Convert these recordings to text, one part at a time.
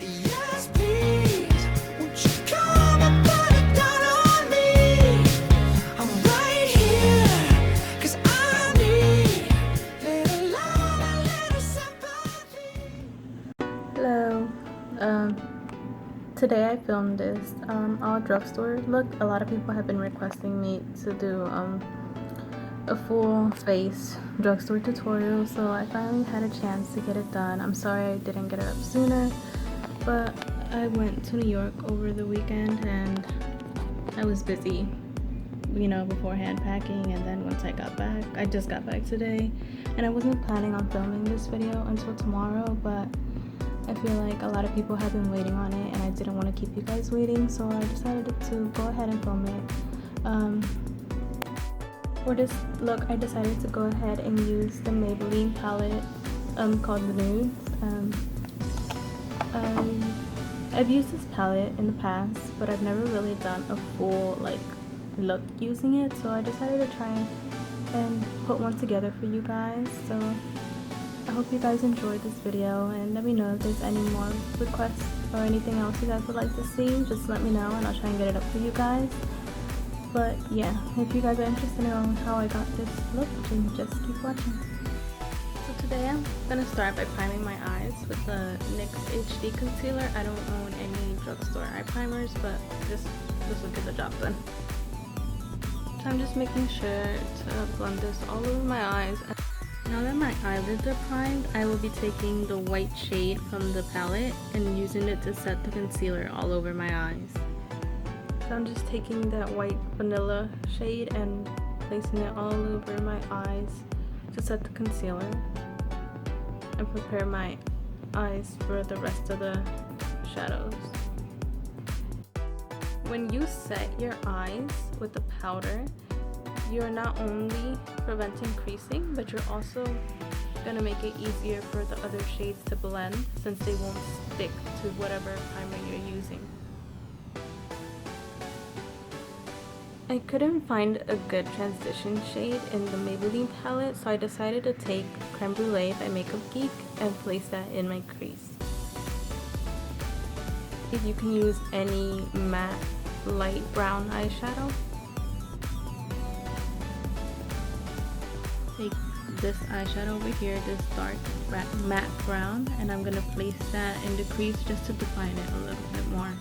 Yes, please, won't you come and put it down on me? I'm right here, 'cause I need little love and little sympathy. Hello. Today I filmed this all drugstore look. A lot of people have been requesting me to do a full face drugstore tutorial, so I finally had a chance to get it done. I'm sorry I didn't get it up sooner, but I went to New York over the weekend and I was busy, you know, beforehand packing, and then once I got back, I just got back today, and I wasn't planning on filming this video until tomorrow, but I feel like a lot of people have been waiting on it and I didn't want to keep you guys waiting, so I decided to go ahead and film it. For this look, I decided to go ahead and use the Maybelline palette called Nudes. I've used this palette in the past, but I've never really done a full like look using it, so I decided to try and put one together for you guys. So I hope you guys enjoyed this video, and let me know if there's any more requests or anything else you guys would like to see. Just let me know and I'll try and get it up for you guys. But yeah, if you guys are interested in knowing how I got this look, then just keep watching. So today I'm gonna start by priming my eyes with the NYX HD Concealer. I don't own any drugstore eye primers, but this will get the job done. So I'm just making sure to blend this all over my eyes. Now that my eyelids are primed, I will be taking the white shade from the palette and using it to set the concealer all over my eyes. So I'm just taking that white vanilla shade and placing it all over my eyes to set the concealer and prepare my eyes for the rest of the shadows. When you set your eyes with the powder, you're not only preventing creasing, but you're also gonna make it easier for the other shades to blend, since they won't stick to whatever primer you're using. I couldn't find a good transition shade in the Maybelline palette, so I decided to take Crème Brule by Geek and place that in my crease. If you can use any matte light brown eyeshadow. Take this eyeshadow over here, this dark matte brown, and I'm gonna place that in the crease just to define it a little bit more.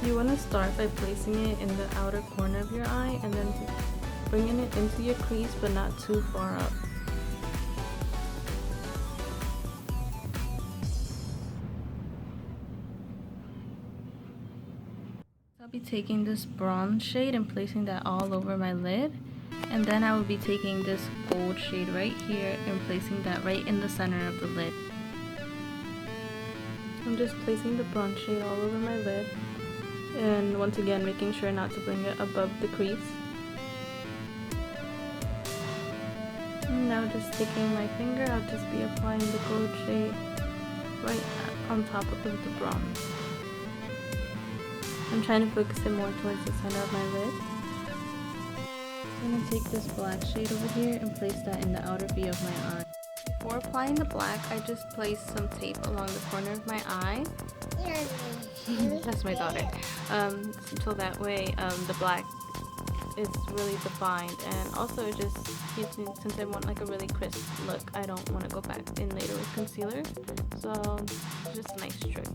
You want to start by placing it in the outer corner of your eye and then bringing it into your crease, but not too far up. I'll be taking this bronze shade and placing that all over my lid, and then I will be taking this gold shade right here and placing that right in the center of the lid. I'm just placing the bronze shade all over my lid, and once again making sure not to bring it above the crease. And now just taking my finger, I'll just be applying the gold shade right on top of the bronze. I'm trying to focus it more towards the center of my lid. I'm going to take this black shade over here and place that in the outer V of my eye. Before applying the black, I just placed some tape along the corner of my eye. That's my daughter. So that way the black is really defined, and also it just gives me, since I want like a really crisp look, I don't want to go back in later with concealer, so it's just a nice trick.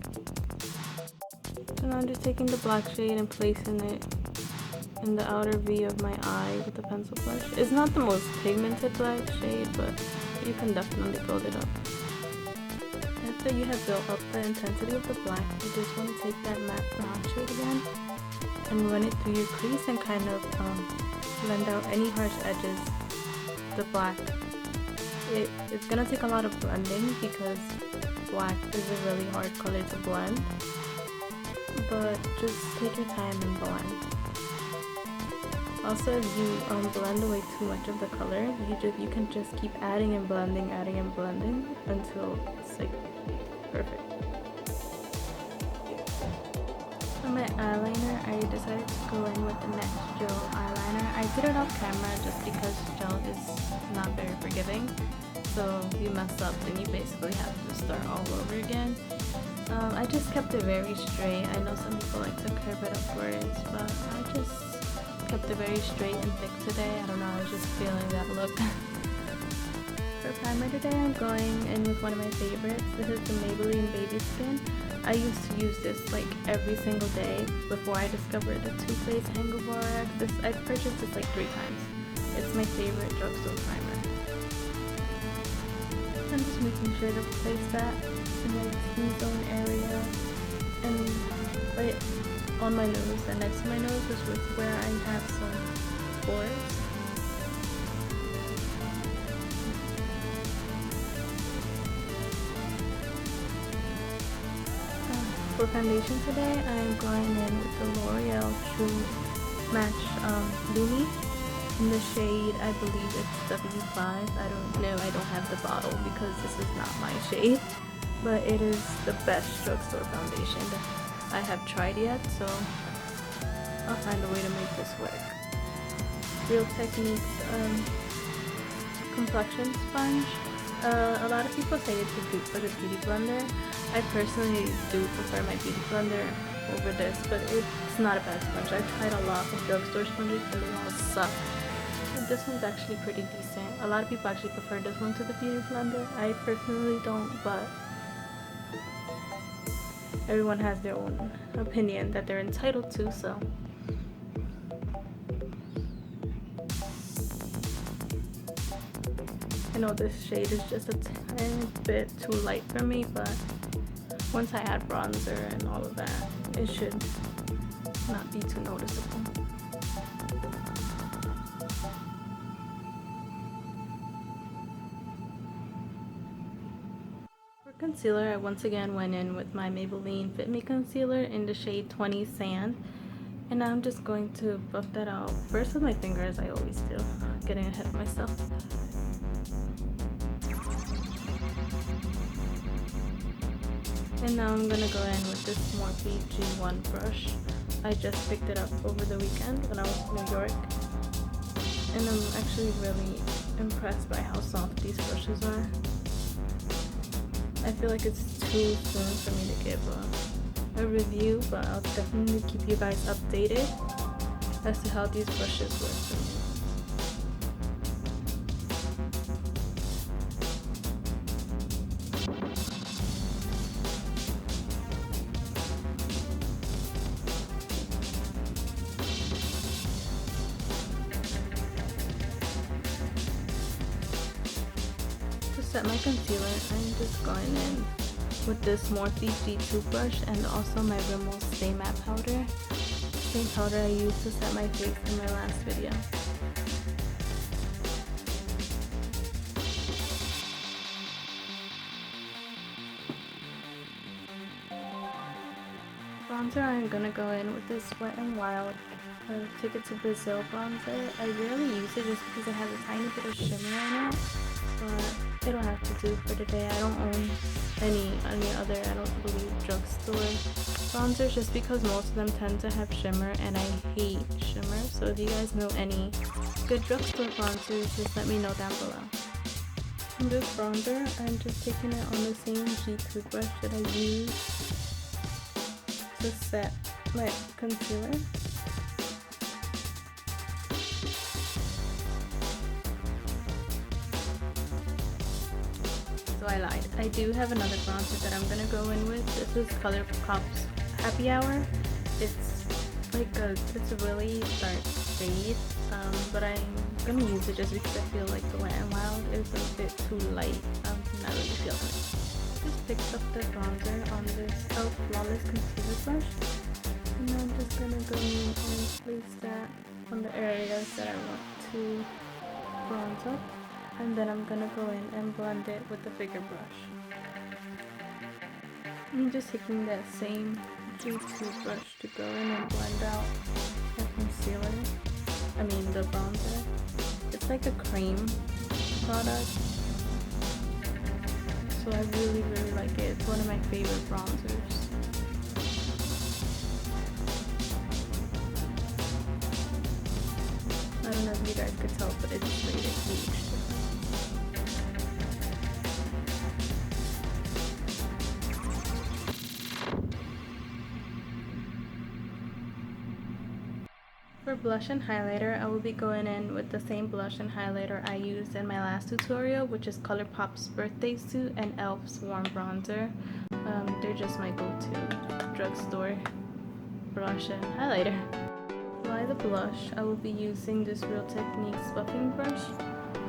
So now I'm just taking the black shade and placing it in the outer V of my eye with a pencil brush. It's not the most pigmented black shade, but you can definitely build it up. After you have built up the intensity of the black, you just want to take that matte brown shade again and run it through your crease and kind of blend out any harsh edges. The black, it's gonna take a lot of blending because black is a really hard color to blend, but just take your time and blend. Also, if you blend away too much of the color, you can just keep adding and blending until it's like perfect. For my eyeliner, I decided to go in with the NYX Gel Eyeliner. I did it off camera just because gel is not very forgiving. so if you mess up, then you basically have to start all over again. I just kept it very straight. I know some people like to curve it upwards, but I just kept it very straight and thick today. I don't know, I was just feeling that look. For primer today, I'm going in with one of my favorites. This is the Maybelline Baby Skin. I used to use this like every single day before I discovered the Too Faced Hangover X. I've purchased this like 3 times. It's my favorite drugstore primer. I'm just making sure to place that in my T-zone area and right on my nose and next to my nose is where I have some pores. For foundation today, I'm going in with the L'Oreal True Match Demi in the shade, I believe it's W5. I don't know, I don't have the bottle because this is not my shade, but it is the best drugstore foundation I have tried yet, so I'll find a way to make this work. Real Techniques complexion sponge. A lot of people say it's a dupe for the Beauty Blender. I personally do prefer my Beauty Blender over this, but it's not a bad sponge. I've tried a lot of drugstore sponges and they all suck. But this one's actually pretty decent. A lot of people actually prefer this one to the Beauty Blender. I personally don't, but everyone has their own opinion that they're entitled to, so. I know this shade is just a tiny bit too light for me, but once I add bronzer and all of that, it should not be too noticeable. For concealer, I once again went in with my Maybelline Fit Me concealer in the shade 20 Sand. And now I'm just going to buff that out first with my finger, as I always do, getting ahead of myself. And now I'm gonna go in with this Morphe G1 brush. I just picked it up over the weekend when I was in New York. And I'm actually really impressed by how soft these brushes are. I feel like it's too soon for me to give a review, but I'll definitely keep you guys updated as to how these brushes work for me. To set my concealer, I'm just going in with this Morphe G2 brush and also my Rimmel Stay Matte Powder. Same powder I used to set my face in my last video. Bronzer, I'm gonna go in with this Wet n Wild Ticket to Brazil bronzer. I rarely use it just because it has a tiny bit of shimmer in it, but it'll have to do for today. I don't own any other, I don't believe, drugstore bronzers just because most of them tend to have shimmer and I hate shimmer. So if you guys know any good drugstore bronzers, just let me know down below. And this bronzer, I'm just taking it on the same G2 brush that I use to set my concealer. So I lied. I do have another bronzer that I'm gonna go in with. This is Colourpop's Happy Hour. It's a really dark shade, but I'm gonna use it just because I feel like the Wet n Wild is a bit too light. I'm not really feeling it. Just picked up the bronzer on this Flawless Concealer brush, and I'm just gonna go in and place that on the areas that I want to bronze up, and then I'm gonna go in and blend it with the figure brush. I'm just taking that same G2 brush to go in and blend out the concealer. I mean the bronzer. It's like a cream product, so I really like it. It's one of my favorite bronzers. I don't know if you guys could tell, but it's made a huge difference. For blush and highlighter, I will be going in with the same blush and highlighter I used in my last tutorial, which is Colourpop's Birthday Suit and e.l.f.'s Warm Bronzer. They're just my go-to drugstore blush and highlighter. To apply the blush, I will be using this Real Techniques buffing brush.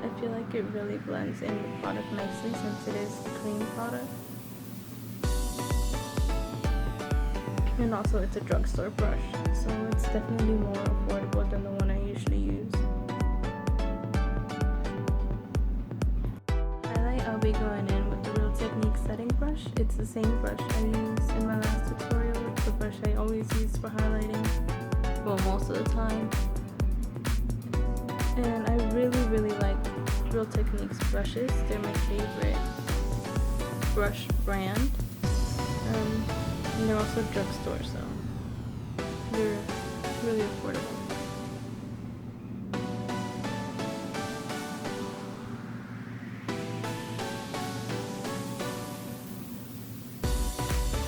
I feel like it really blends in the product nicely since it is a cream product. And also it's a drugstore brush, so it's definitely more affordable than the one I usually use. Highlight, I'll be going in with the Real Techniques setting brush. It's the same brush I used in my last tutorial. It's the brush I always use for highlighting, well, most of the time. And I really like Real Techniques brushes. They're my favorite brush brand. And they're also drugstore, so they're really affordable.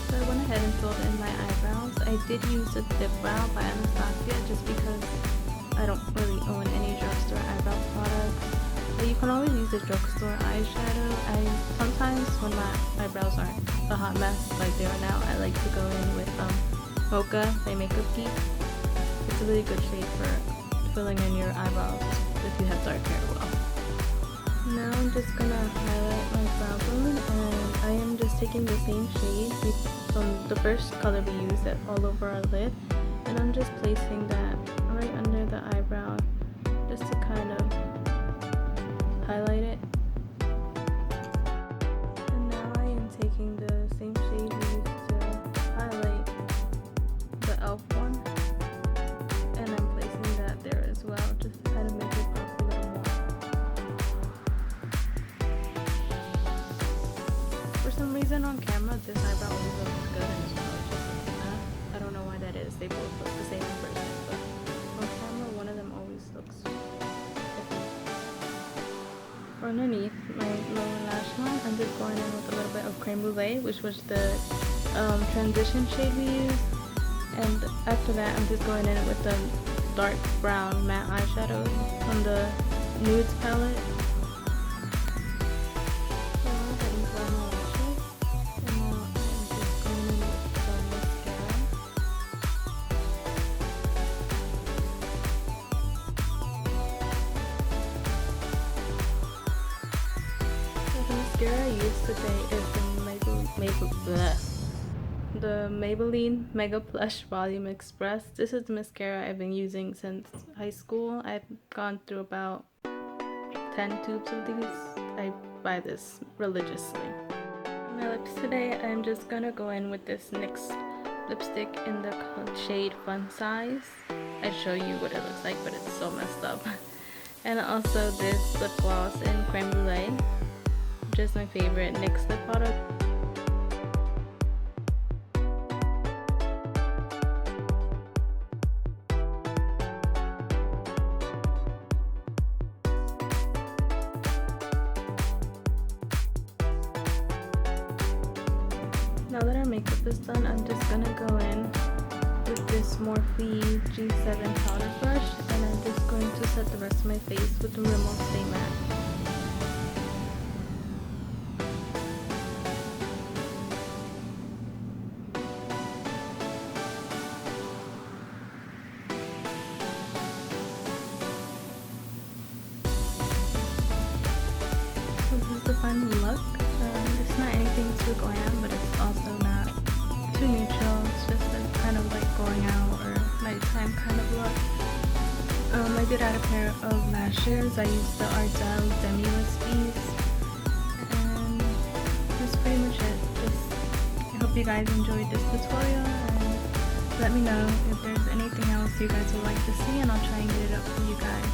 So I went ahead and filled in my eyebrows. I did use a Dip Brow by Anastasia just because I don't really own any drugstore eyebrow products. But you can always use a drugstore eyeshadow. Sometimes when my eyebrows aren't a hot mess like they are now, I like to go in with Mocha by Makeup Geek. It's a really good shade for filling in your eyebrows if you have dark hair well. Now I'm just gonna highlight my brow bone, and I am just taking the same shade from the first color we used all over our lid, and I'm just placing that right under the eyebrow just to kind of highlight it. And now I am taking the same shade we used to highlight the e.l.f. one, and I'm placing that there as well, just to kind of make it pop a little more. For some reason on camera, this eyebrow always looks good, and this one looks just like, I don't know why that is. They both look the same in person, but on camera, one of them always looks different. For underneath my lower lash line, I'm just going in with a little bit of Crème Brule, which was the transition shade we used. And after that, I'm just going in with the dark brown matte eyeshadow from the Nudes palette. So I'll go ahead and blend my lashes. And now I'm just going in with the mascara. The mascara I used today is the Maybelline Mega Plush Volume Express. This is the mascara I've been using since high school. I've gone through about 10 tubes of these. I buy this religiously. My lips today, I'm just gonna go in with this NYX lipstick in the shade Fun Size. I show you what it looks like, but it's so messed up. And also this lip gloss in Crème Brule, which is my favorite NYX lip product. Now that our makeup is done, I'm just gonna go in with this Morphe G7 powder brush, and I'm just going to set the rest of my face with the Rimmel Stay Matte. So this is the final look. It's not anything too glam, but it's also not too neutral. It's just a kind of like going out or nighttime kind of look. I did add a pair of lashes. I used the Ardell Demi Wispies, and that's pretty much it. I hope you guys enjoyed this tutorial, and let me know if there's anything else you guys would like to see, and I'll try and get it up for you guys.